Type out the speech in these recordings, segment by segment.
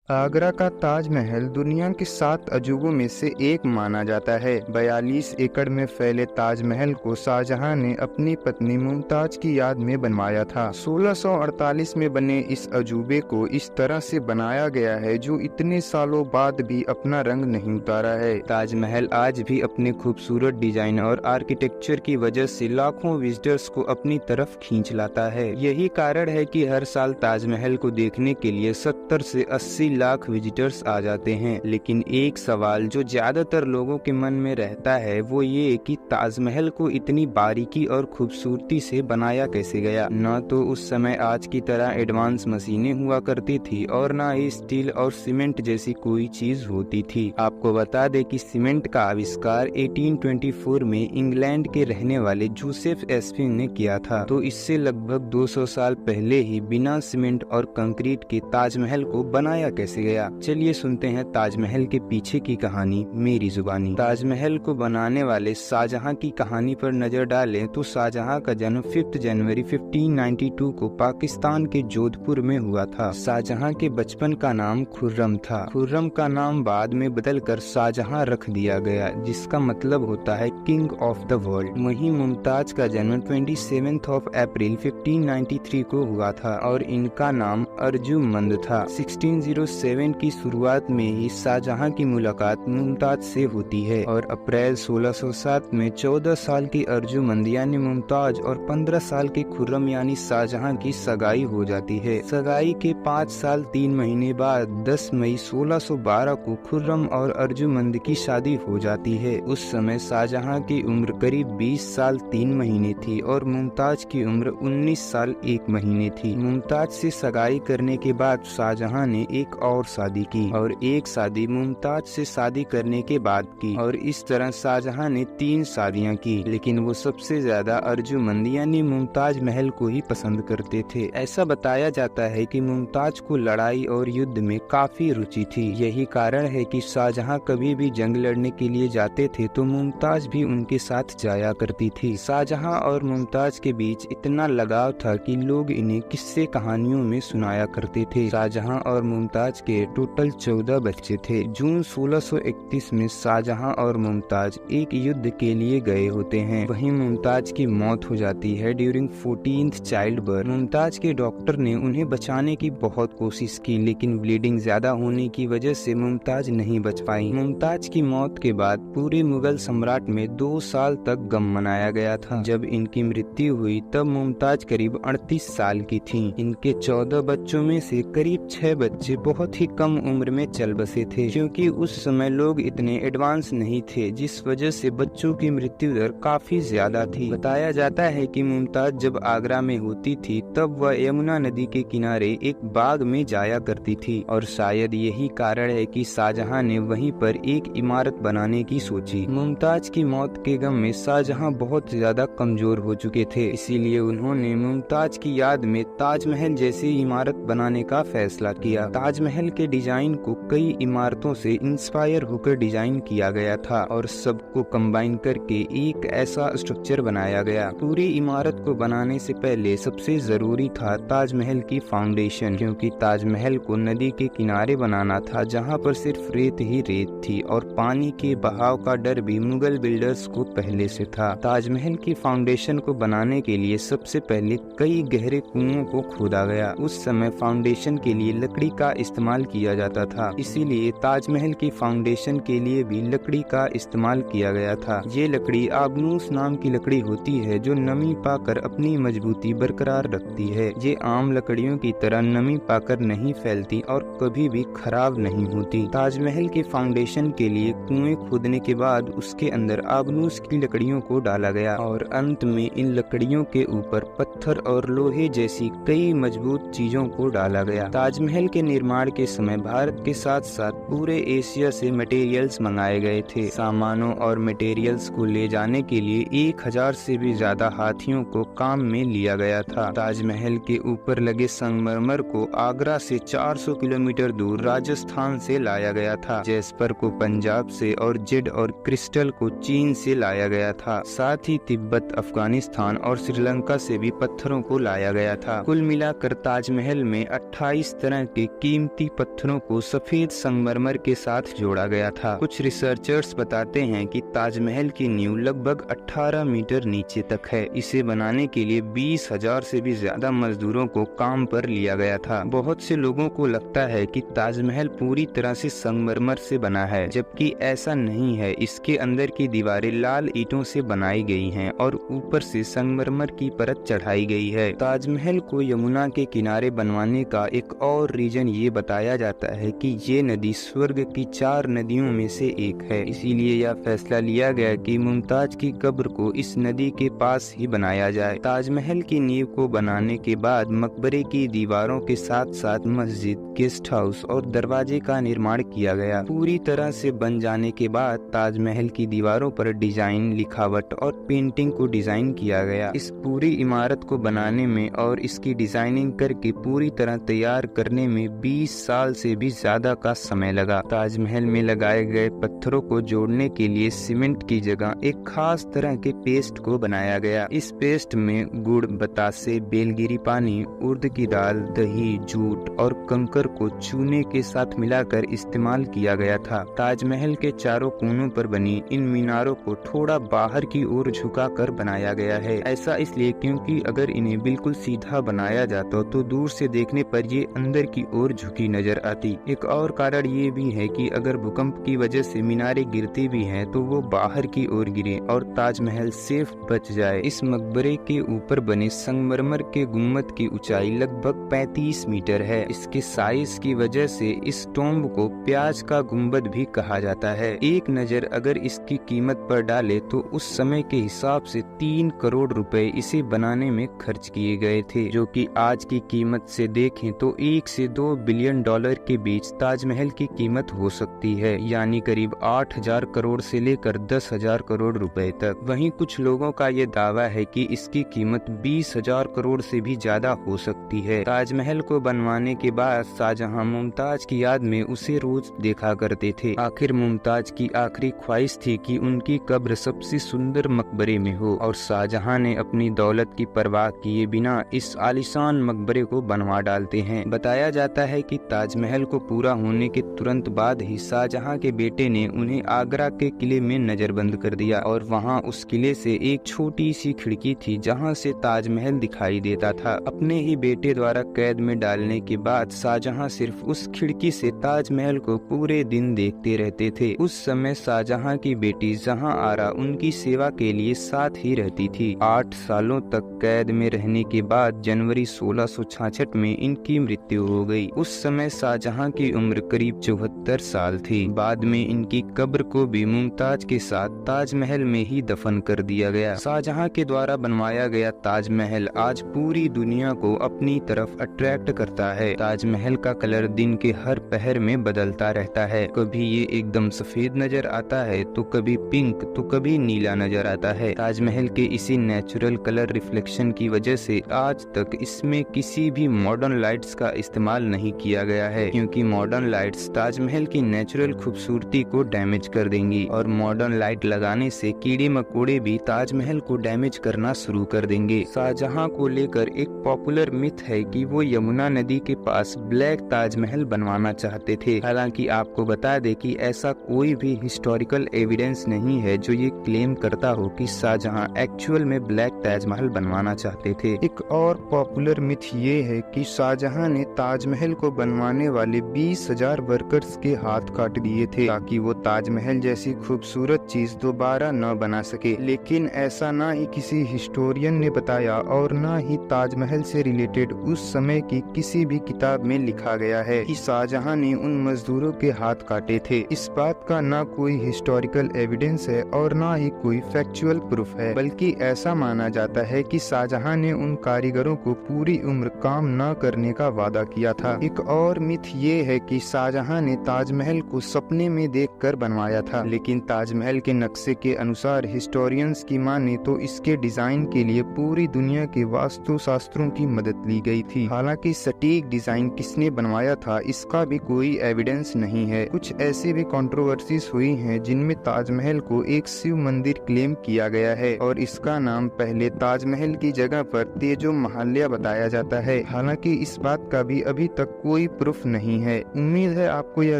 आगरा का ताजमहल दुनिया के 7 अजूबों में से एक माना जाता है। 42 एकड़ में फैले ताजमहल को शाहजहां ने अपनी पत्नी मुमताज की याद में बनवाया था। 1648 में बने इस अजूबे को इस तरह से बनाया गया है जो इतने सालों बाद भी अपना रंग नहीं उतारा है। ताजमहल आज भी अपने खूबसूरत डिजाइन और आर्किटेक्चर की वजह से लाखों विजिटर्स को अपनी तरफ खींच लाता है। यही कारण है कि हर साल ताजमहल को देखने के लिए 70 से 80 लाख विजिटर्स आ जाते हैं। लेकिन एक सवाल जो ज्यादातर लोगों के मन में रहता है वो ये कि ताजमहल को इतनी बारीकी और खूबसूरती से बनाया कैसे गया। न तो उस समय आज की तरह एडवांस मशीनें हुआ करती थी और न ही स्टील और सीमेंट जैसी कोई चीज होती थी। आपको बता दें कि सीमेंट का आविष्कार 1824 में इंग्लैंड के रहने वाले जोसेफ एस्पिन ने किया था। तो इससे लगभग 200 साल पहले ही बिना सीमेंट और कंक्रीट के ताजमहल को बनाया कैसे गया। चलिए सुनते हैं ताजमहल के पीछे की कहानी मेरी जुबानी। ताजमहल को बनाने वाले शाहजहां की कहानी पर नजर डालें तो शाहजहां का जन्म 5 जनवरी 1592 को पाकिस्तान के जोधपुर में हुआ था। शाहजहां के बचपन का नाम खुर्रम था। खुर्रम का नाम बाद में बदलकर शाहजहां रख दिया गया, जिसका मतलब होता है किंग ऑफ द वर्ल्ड। वहीं मुमताज का जन्म 27 अप्रैल 1593 को हुआ था और इनका नाम अर्जुमंद था। 1607 की शुरुआत में ही शाहजहां की मुलाकात मुमताज से होती है और अप्रैल 1607 में 14 साल की अर्जुमंद यानी मुमताज और 15 साल के खुर्रम यानी शाहजहां की सगाई हो जाती है। सगाई के 5 साल 3 महीने बाद 10 मई 1612 को खुर्रम और अर्जुमंद की शादी हो जाती है। उस समय शाहजहां की उम्र करीब 20 साल 3 महीने थी और मुमताज की उम्र 19 साल 1 महीने थी। मुमताज से सगाई करने के बाद शाहजहां ने एक और शादी की और एक शादी मुमताज से शादी करने के बाद की और इस तरह शाहजहां ने 3 शादियां की। लेकिन वो सबसे ज्यादा अर्जुमंद यानी मुमताज महल को ही पसंद करते थे। ऐसा बताया जाता है कि मुमताज को लड़ाई और युद्ध में काफी रुचि थी। यही कारण है कि शाहजहां कभी भी जंग लड़ने के लिए जाते थे तो मुमताज भी उनके साथ जाया करती थी। शाहजहां और मुमताज के बीच इतना लगाव था कि लोग इन्हें किस्से कहानियों में सुनाया करते थे। शाहजहां और मुमताज के टोटल 14 बच्चे थे। जून 1631 में शाहजहां और मुमताज एक युद्ध के लिए गए होते हैं। वहीं मुमताज की मौत हो जाती है during 14th child birth. Mumtaz के डॉक्टर ने उन्हें बचाने की बहुत कोशिश की लेकिन ब्लीडिंग ज्यादा होने की वजह से मुमताज नहीं बच पाई। मुमताज की मौत के बाद पूरे मुगल सम्राट में 2 साल तक गम मनाया गया था। जब इनकी मृत्यु हुई तब मुमताज करीब 38 साल की थी। इनके 14 बच्चों में से करीब 6 बच्चे बहुत ही कम उम्र में चल बसे थे, क्योंकि उस समय लोग इतने एडवांस नहीं थे, जिस वजह से बच्चों की मृत्यु दर काफी ज्यादा थी। बताया जाता है कि मुमताज जब आगरा में होती थी तब वह यमुना नदी के किनारे एक बाग में जाया करती थी और शायद यही कारण है कि शाहजहां ने वहीं पर एक इमारत बनाने की सोची। मुमताज की मौत के गम में शाहजहां बहुत ज्यादा कमजोर हो चुके थे, इसीलिए उन्होंने मुमताज की याद में ताजमहल जैसी इमारत बनाने का फैसला किया। ताजमहल के डिजाइन को कई इमारतों से इंस्पायर होकर डिजाइन किया गया था और सबको कंबाइन करके एक ऐसा स्ट्रक्चर बनाया गया। पूरी इमारत को बनाने से पहले सबसे जरूरी था ताजमहल की फाउंडेशन, क्योंकि ताजमहल को नदी के किनारे बनाना था जहां पर सिर्फ रेत ही रेत थी और पानी के बहाव का डर भी मुगल बिल्डर्स को पहले से था। ताजमहल की फाउंडेशन को बनाने के लिए सबसे पहले कई गहरे कुओं को खोदा गया। उस समय फाउंडेशन के लिए लकड़ी का इस्तेमाल किया जाता था, इसीलिए ताजमहल की फाउंडेशन के लिए भी लकड़ी का इस्तेमाल किया गया था। ये लकड़ी आबनूस नाम की लकड़ी होती है जो नमी पाकर अपनी मजबूती बरकरार रखती है। ये आम लकड़ियों की तरह नमी पाकर नहीं फैलती और कभी भी खराब नहीं होती। ताजमहल की फाउंडेशन के लिए कुएं खोदने के बाद उसके अंदर आबनूस की लकड़ियों को डाला गया और अंत में इन लकड़ियों के ऊपर पत्थर और लोहे जैसी कई मजबूत चीजों को डाला गया। ताजमहल के निर्माण के समय भारत के साथ साथ पूरे एशिया से मटेरियल्स मंगाए गए थे। सामानों और मटेरियल्स को ले जाने के लिए 1000 से भी ज्यादा हाथियों को काम में लिया गया था। ताजमहल के ऊपर लगे संगमरमर को आगरा से 400 किलोमीटर दूर राजस्थान से लाया गया था। जैस्पर को पंजाब से और जेड और क्रिस्टल को चीन से लाया गया था। साथ ही तिब्बत, अफगानिस्तान और श्रीलंका से भी पत्थरों को लाया गया था। कुल मिलाकर ताजमहल में 28 तरह के कीमती कीमती पत्थरों को सफेद संगमरमर के साथ जोड़ा गया था। कुछ रिसर्चर्स बताते हैं कि ताजमहल की नींव लगभग 18 मीटर नीचे तक है। इसे बनाने के लिए 20,000 से भी ज्यादा मजदूरों को काम पर लिया गया था। बहुत से लोगों को लगता है कि ताजमहल पूरी तरह से संगमरमर से बना है, जबकि ऐसा नहीं है। इसके अंदर की दीवारें लाल ईंटों से बनाई गई हैं और ऊपर से संगमरमर की परत चढ़ाई गई है। ताजमहल को यमुना के किनारे बनवाने का एक और रीजन ये बताया जाता है कि ये नदी स्वर्ग की 4 नदियों में से एक है। इसीलिए यह फैसला लिया गया कि मुमताज की कब्र को इस नदी के पास ही बनाया जाए। ताजमहल की नींव को बनाने के बाद मकबरे की दीवारों के साथ साथ मस्जिद, गेस्ट हाउस और दरवाजे का निर्माण किया गया। पूरी तरह से बन जाने के बाद ताजमहल की दीवारों पर डिजाइन, लिखावट और पेंटिंग को डिजाइन किया गया। इस पूरी इमारत को बनाने में और इसकी डिजाइनिंग करके पूरी तरह तैयार करने में 20 साल से भी ज्यादा का समय लगा। ताजमहल में लगाए गए पत्थरों को जोड़ने के लिए सीमेंट की जगह एक खास तरह के पेस्ट को बनाया गया। इस पेस्ट में गुड़, बतासे, बेलगिरी पानी, उड़द की दाल, दही, जूट और कंकर को चूने के साथ मिलाकर इस्तेमाल किया गया था। ताजमहल के चारों कोनों पर बनी इन मीनारों को थोड़ा बाहर की ओर झुकाकर बनाया गया है। ऐसा इसलिए क्योंकि अगर इन्हें बिल्कुल सीधा बनाया जाता तो दूर से देखने पर ये अंदर की ओर झुकी नजर आती। एक और कारण ये भी है कि अगर भूकंप की वजह से मीनारें गिरती भी हैं तो वो बाहर की ओर गिरे और ताजमहल सेफ बच जाए। इस मकबरे के ऊपर बने संगमरमर के गुम्बद की ऊंचाई लगभग 35 मीटर है। इसके साइज की वजह से इस टॉम्ब को प्याज का गुम्बद भी कहा जाता है। एक नजर अगर इसकी कीमत पर डाले तो उस समय के हिसाब से 3 करोड़ रुपए इसे बनाने में खर्च किए गए थे, जो कि आज की कीमत से देखें तो 1 से 2 बिलियन डॉलर के बीच ताजमहल की कीमत हो सकती है, यानी करीब 8,000 करोड़ से लेकर 10,000 करोड़ रुपए तक। वहीं कुछ लोगों का ये दावा है कि इसकी कीमत 20,000 करोड़ से भी ज्यादा हो सकती है। ताजमहल को बनवाने के बाद शाहजहां मुमताज की याद में उसे रोज देखा करते थे। आखिर मुमताज की आखिरी ख्वाहिश थी कि उनकी कब्र सबसे सुंदर मकबरे में हो और शाहजहां ने अपनी दौलत की परवाह किए बिना इस आलीशान मकबरे को बनवा डालते हैं। बताया जाता है कि ताजमहल को पूरा होने के तुरंत बाद ही शाहजहां के बेटे ने उन्हें आगरा के किले में नजरबंद कर दिया और वहां उस किले से एक छोटी सी खिड़की थी जहां से ताजमहल दिखाई देता था। अपने ही बेटे द्वारा कैद में डालने के बाद शाहजहां सिर्फ उस खिड़की से ताजमहल को पूरे दिन देखते रहते थे। उस समय शाहजहां की बेटी जहां आरा उनकी सेवा के लिए साथ ही रहती थी। 8 सालों तक कैद में रहने के बाद जनवरी 1666 में इनकी मृत्यु हो गई। उस समय शाहजहां की उम्र करीब 74 साल थी। बाद में इनकी कब्र को भी मुमताज के साथ ताजमहल में ही दफन कर दिया गया। शाहजहां के द्वारा बनवाया गया ताजमहल आज पूरी दुनिया को अपनी तरफ अट्रैक्ट करता है। ताजमहल का कलर दिन के हर पहर में बदलता रहता है। कभी ये एकदम सफेद नजर आता है तो कभी पिंक तो कभी नीला नजर आता है। ताजमहल के इसी नेचुरल कलर रिफ्लेक्शन की वजह से आज तक इसमें किसी भी मॉडर्न लाइट्स का इस्तेमाल नहीं किया गया है, क्योंकि मॉडर्न लाइट्स ताजमहल की नेचुरल खूबसूरती को डैमेज कर देंगी और मॉडर्न लाइट लगाने से कीड़े मकोड़े भी ताजमहल को डैमेज करना शुरू कर देंगे। शाहजहां को लेकर एक पॉपुलर मिथ है कि वो यमुना नदी के पास ब्लैक ताजमहल बनवाना चाहते थे। हालांकि आपको बता दे कि ऐसा कोई भी हिस्टोरिकल एविडेंस नहीं है जो ये क्लेम करता हो कि शाहजहां एक्चुअल में ब्लैक ताजमहल बनवाना चाहते थे। एक और पॉपुलर मिथ ये है कि शाहजहां ने ताजमहल को बनवाने वाले 20,000 वर्कर्स के हाथ काट दिए थे ताकि वो ताजमहल जैसी खूबसूरत चीज दोबारा न बना सके। लेकिन ऐसा ना ही किसी हिस्टोरियन ने बताया और ना ही ताजमहल से रिलेटेड उस समय की किसी भी किताब में लिखा गया है कि शाहजहां ने उन मजदूरों के हाथ काटे थे। इस बात का ना कोई हिस्टोरिकल एविडेंस है और ना ही कोई फैक्चुअल प्रूफ है, बल्कि ऐसा माना जाता है कि शाहजहां ने उन कारीगरों को पूरी उम्र काम न करने का वादा किया था। एक और मिथ ये है कि शाहजहां ने ताजमहल को सपने में देखकर बनवाया था, लेकिन ताजमहल के नक्शे के अनुसार हिस्टोरियंस की माने तो इसके डिजाइन के लिए पूरी दुनिया के वास्तु शास्त्रों की मदद ली गई थी। हालांकि सटीक डिजाइन किसने बनवाया था इसका भी कोई एविडेंस नहीं है। कुछ ऐसी भी कंट्रोवर्सीज हुई हैं जिनमें ताजमहल को एक शिव मंदिर क्लेम किया गया है और इसका नाम पहले ताजमहल की जगह पर तेजो महाल्या बताया जाता है। हालांकि इस बात का भी अभी तक कोई कोई प्रूफ नहीं है। उम्मीद है आपको यह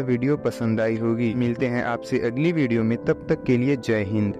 वीडियो पसंद आई होगी। मिलते हैं आपसे अगली वीडियो में, तब तक के लिए जय हिंद।